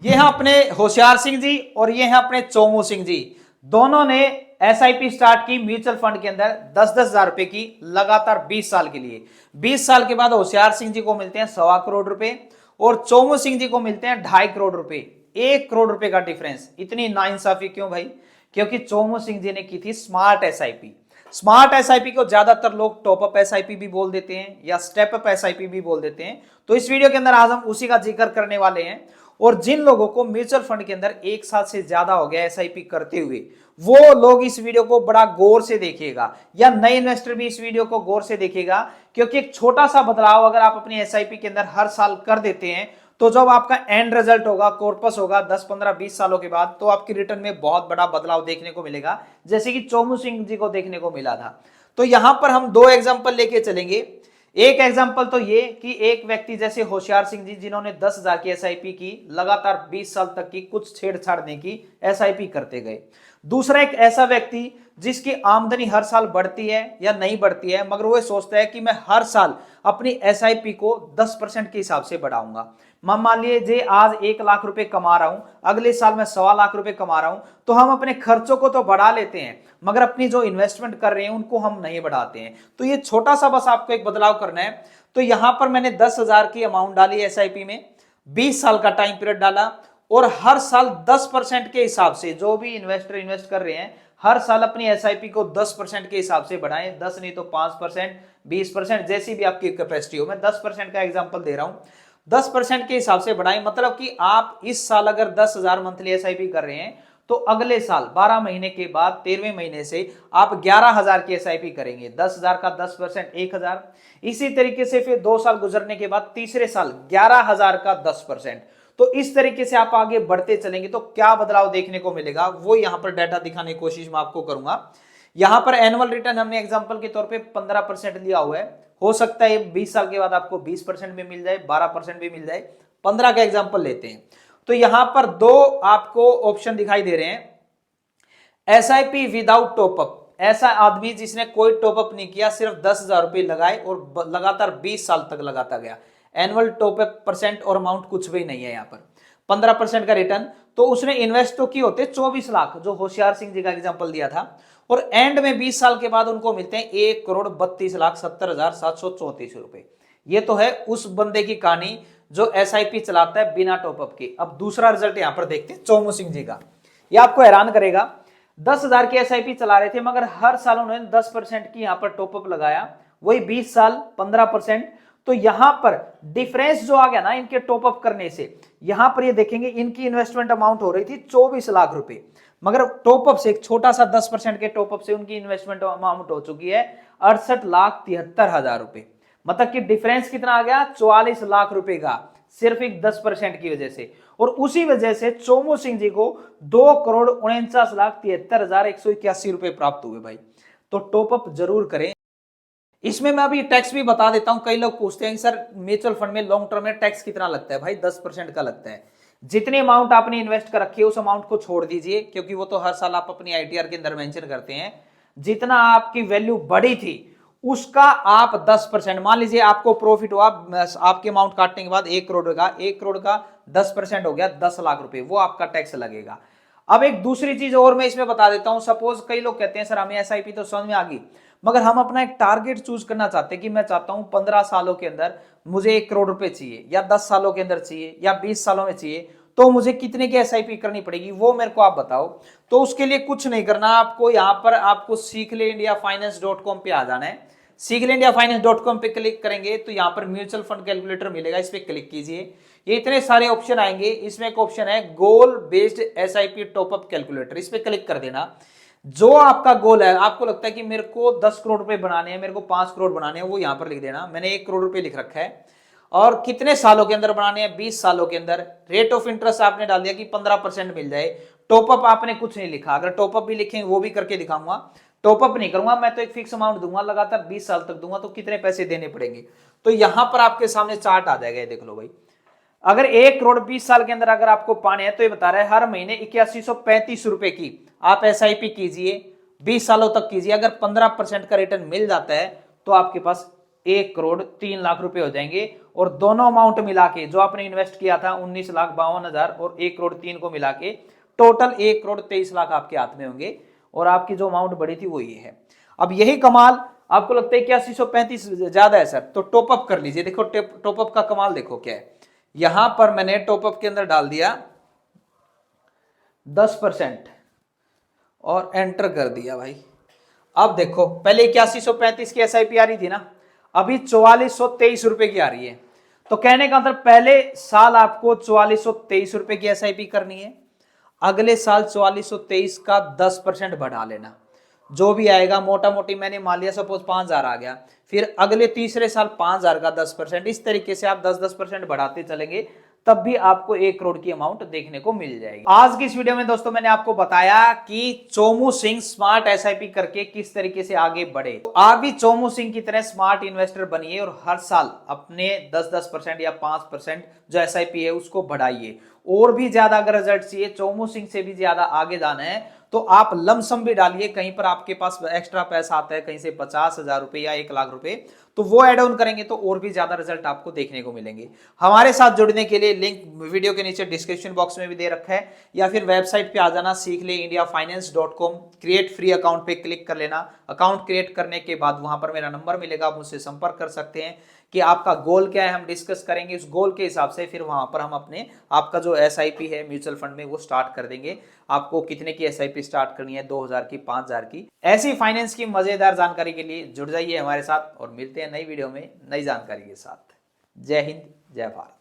ये हैं अपने होशियार सिंह जी और ये हैं अपने चोमू सिंह जी। दोनों ने एसआईपी स्टार्ट की म्यूचुअल फंड के अंदर 10-10 हजार रुपए की लगातार 20 साल के लिए। 20 साल के बाद होशियार सिंह जी को मिलते हैं 1.25 करोड़ रुपए और चोमू सिंह जी को मिलते हैं 2.5 करोड़ रुपए। 1 करोड़ रुपए का डिफरेंस। इतनी नाइंसाफी क्यों भाई? क्योंकि चोमू सिंह जी ने की थी स्मार्ट एसआईपी। स्मार्ट एसआईपी को ज्यादातर लोग टॉपअप एसआईपी भी बोल देते हैं या स्टेप अप एसआईपी भी बोल देते हैं। तो इस वीडियो के अंदर आज हम उसी का जिक्र करने वाले हैं। और जिन लोगों को म्यूचुअल फंड के अंदर 1 साल से ज्यादा हो गया एसआईपी करते हुए, वो लोग इस वीडियो को बड़ा गौर से देखिएगा, या नए इन्वेस्टर भी इस वीडियो को गौर से देखिएगा। क्योंकि एक छोटा सा बदलाव अगर आप अपनी एसआईपी के अंदर हर साल कर देते हैं, तो जब आपका एंड रिजल्ट होगा, कॉर्पस होगा 10, 15, 20 सालों के बाद, तो आपकी रिटर्न में बहुत बड़ा बदलाव देखने को मिलेगा, जैसे कि चोमू सिंह जी को देखने को मिला था। तो यहां पर हम 2 एग्जांपल लेके चलेंगे। एक एग्जांपल तो ये कि एक व्यक्ति जैसे होशियार सिंह जी, जिन्होंने 10,000 की एसआईपी की, लगातार 20 साल तक की कुछ छेड़छाड़ नहीं की, एसआईपी करते गए। दूसरा एक ऐसा व्यक्ति जिसकी आमदनी हर साल बढ़ती है या नहीं बढ़ती है, मगर वो सोचता है कि मैं हर साल अपनी एसआईपी को 10% के हिसाब से बढ़ाऊंगा। मान लीजिए जे आज 1 लाख रुपए कमा रहा हूं, अगले साल मैं 1.25 लाख रुपए कमा रहा हूं, तो हम अपने खर्चों को तो बढ़ा लेते हैं, मगर अपनी जो इन्वेस्टमेंट कर रहे हैं उनको हम नहीं बढ़ाते हैं। तो ये छोटा सा बस आपको एक बदलाव करना है। तो यहां पर मैंने 10,000 की अमाउंट डाली एसआईपी में, 20 साल का टाइम पीरियड डाला, और हर साल 10% के हिसाब से जो भी इन्वेस्टर इन्वेस्ट कर रहे हैं, हर साल अपनी एसआईपी को 10% के हिसाब से बढ़ाएं। 10 नहीं तो 5%, 20%, जैसी भी आपकी कैपेसिटी हो। मैं 10% का एग्जांपल दे रहा हूं। 10% के हिसाब से बढ़ाएं, मतलब कि आप इस साल अगर 10,000 मंथली एसआईपी कर रहे हैं, तो अगले साल 12 महीने के बाद 13वें महीने से आप 11,000 की एसआईपी करेंगे। 10,000 का 10% 1,000। इसी तरीके से फिर 2 साल गुजरने के बाद तीसरे साल 11,000 का 10%। तो इस तरीके से आप आगे बढ़ते चलेंगे तो क्या बदलाव देखने को मिलेगा, वो यहां पर डाटा दिखाने की कोशिश मैं आपको करूंगा। यहां पर एनुअल रिटर्न हमने एग्जांपल के तौर पे 15% लिया हुआ है। हो सकता है 20 साल के बाद आपको 20% भी मिल जाए, 12% भी मिल जाए। 15 का एग्जांपल लेते हैं। तो यहां पर 2 आपको ऑप्शन दिखाई दे रहे हैं। एसआईपी विदाउट टॉपअप, ऐसा आदमी जिसने कोई टॉपअप नहीं किया, सिर्फ 10,000 रुपए लगाए और लगातार 20 साल तक लगाता गया। एनुअल टॉपअप परसेंट और अमाउंट कुछ भी नहीं है, यहां पर 15% का रिटर्न। तो उसने इन्वेस्ट तो की होते 24 लाख, जो होशियार सिंह जी का एग्जांपल दिया था, और एंड में 20 साल के बाद उनको मिलते हैं 1,32,70,734 रुपए। ये तो है उस बंदे की कहानी जो एसआईपी चलाता है बिना टॉपअप के। अब दूसरा रिजल्ट यहां पर देखते हैं चोमू सिंह जी का। यह आपको हैरान करेगा। 10,000 की एसआईपी चला रहे थे, मगर हर साल उन्होंने 10% की यहां पर टॉपअप लगाया। वही 20 साल 15%। तो यहां पर डिफरेंस जो आ गया ना इनके टॉपअप करने से, यहां पर ये देखेंगे इनकी इन्वेस्टमेंट अमाउंट हो रही थी 24 लाख रुपए, मगर टॉपअप से एक छोटा सा 10% के टॉपअप से उनकी इन्वेस्टमेंट अमाउंट हो चुकी है 68,73,000 रुपए। मतलब कि डिफरेंस कितना आ गया? 44 लाख रुपए का, सिर्फ एक 10% की वजह से। और उसी वजह से चोमू सिंह जी को 2,49,73,181 रुपए प्राप्त हुए भाई। तो टॉपअप जरूर करें। इसमें मैं अभी टैक्स भी बता देता हूं। कई लोग पूछते हैं सर म्यूचुअल फंड में लॉन्ग टर्म में टैक्स कितना लगता है? भाई 10% का लगता है। जितनी अमाउंट आपने इन्वेस्ट कर रखी है उस अमाउंट को छोड़ दीजिए, क्योंकि वो तो हर साल आप अपनी आईटीआर के अंदर मेंशन करते हैं। जितना आपकी वैल्यू बढ़ी थी उसका आप 10%, मान लीजिए आपको प्रॉफिट हुआ, आपके अमाउंट काटने के बाद 1 करोड़ का, 1 करोड़ का 10% हो गया 10 लाख रुपए, वो आपका टैक्स लगेगा। अब एक दूसरी चीज और मैं इसमें बता देता हूं। सपोज कई लोग कहते हैं सर हमें एसआईपी तो समझ में आ गई, मगर हम अपना एक टारगेट चूज करना चाहते हैं कि मैं चाहता हूं 15 सालों के अंदर मुझे 1 करोड़ रुपए चाहिए, या 10 सालों के अंदर चाहिए, या 20 सालों में चाहिए, तो मुझे कितने की एसआईपी करनी पड़ेगी, वो मेरे को आप बताओ। तो उसके लिए कुछ नहीं करना आपको, यहां पर आपको seekhleindiafinance.com पे आ जाना है। seekhleindiafinance.com पे क्लिक करेंगे तो यहां पर म्यूचुअल फंड कैलकुलेटर मिलेगा, इस पे क्लिक कीजिए। ये इतने सारे ऑप्शन आएंगे, इसमें एक ऑप्शन है गोल बेस्ड एसआईपी टॉपअप कैलकुलेटर, इस पे क्लिक कर देना। जो आपका गोल है, आपको लगता है कि मेरे को 10 करोड़ रुपए बनाने हैं, मेरे को 5 करोड़ बनाने हैं, वो यहां पर लिख देना। मैंने 1 करोड़ रुपए लिख रखा है। और कितने सालों के अंदर बनाने हैं? 20 सालों के अंदर। रेट ऑफ इंटरेस्ट आपने डाल दिया कि 15% मिल जाए। टॉपअप आपने कुछ नहीं लिखा, अगर टॉपअप भी लिखेंगे वो भी करके दिखाऊंगा। टॉपअप नहीं करूंगा मैं, तो एक फिक्स अमाउंट दूंगा, लगातार 20 साल तक दूंगा, तो कितने पैसे देने पड़ेंगे। तो यहां पर आपके सामने चार्ट आ जाएगा, देख लो भाई। अगर 1 करोड़ 20 साल के अंदर अगर आपको पाने हैं, तो ये बता रहा है हर महीने 8135 रुपए की आप एसआईपी कीजिए, 20 सालों तक कीजिए। अगर 15% का रिटर्न मिल जाता है तो आपके पास 1 करोड़ 3 लाख रुपए हो जाएंगे। और दोनों अमाउंट मिला के जो आपने इन्वेस्ट किया था 19,52,000 और 1,03,00,000 को मिला के टोटल 1,23,00,000 आपके हाथ में होंगे और आपकी जो अमाउंट बढ़ी थी वो ये है। अब यही कमाल आपको लगता है कि 8035 ज्यादा है सर, तो टॉपअप कर लीजिए। देखो टॉपअप का कमाल देखो क्या है, यहां पर मैंने टॉपअप के अंदर डाल दिया 10% और एंटर कर दिया भाई। अब देखो पहले 8135 की एसआईपी आ रही थी ना, अभी 4423 रुपए की आ रही है। तो कहने का मतलब पहले साल आपको 4423 रुपए की एसआईपी करनी है, अगले साल 4423 का 10% बढ़ा लेना, जो भी आएगा मोटा मोटी मैंने मान लिया सपोज 5,000 आ गया, फिर अगले तीसरे साल 5,000 का 10%, इस तरीके से आप 10-10% बढ़ाते चलेंगे, तब भी आपको 1 करोड़ की अमाउंट देखने को मिल जाएगी। आज की इस वीडियो में दोस्तों मैंने आपको बताया कि चोमू सिंह स्मार्ट एसआईपी करके किस तरीके से आगे बढ़े। तो आप भी चोमू सिंह की तरह स्मार्ट इन्वेस्टर बनिए और हर साल अपने 10-10% या 5% जो एसआईपी है उसको बढ़ाइए। और भी ज्यादा अगर रिजल्ट चाहिए, चोमू सिंह से भी ज्यादा आगे जाना है, तो आप लमसम भी डालिए। कहीं पर आपके पास एक्स्ट्रा पैसा आता है कहीं से 50,000 रुपए या 1,00,000 रुपए, तो वो एड ऑन करेंगे तो और भी ज्यादा रिजल्ट आपको देखने को मिलेंगे। हमारे साथ जुड़ने के लिए लिंक वीडियो के नीचे डिस्क्रिप्शन बॉक्स में भी दे रखा है, या फिर वेबसाइट पे आ जाना seekhleindiafinance.com, क्रिएट फ्री अकाउंट पे क्लिक कर लेना। अकाउंट क्रिएट करने के बाद वहां पर मेरा नंबर मिलेगा, आप मुझसे संपर्क कर सकते हैं कि आपका गोल क्या है, हम डिस्कस करेंगे। उस गोल के हिसाब से फिर वहां पर हम अपने आपका जो एसआईपी है म्यूचुअल फंड में वो स्टार्ट कर देंगे। आपको कितने की एसआईपी स्टार्ट करनी है, 2,000 की, 5,000 की। ऐसी फाइनेंस की मजेदार जानकारी के लिए जुड़ जाइए हमारे साथ और मिलते हैं नई वीडियो में नई जानकारी के साथ। जय हिंद, जय भारत।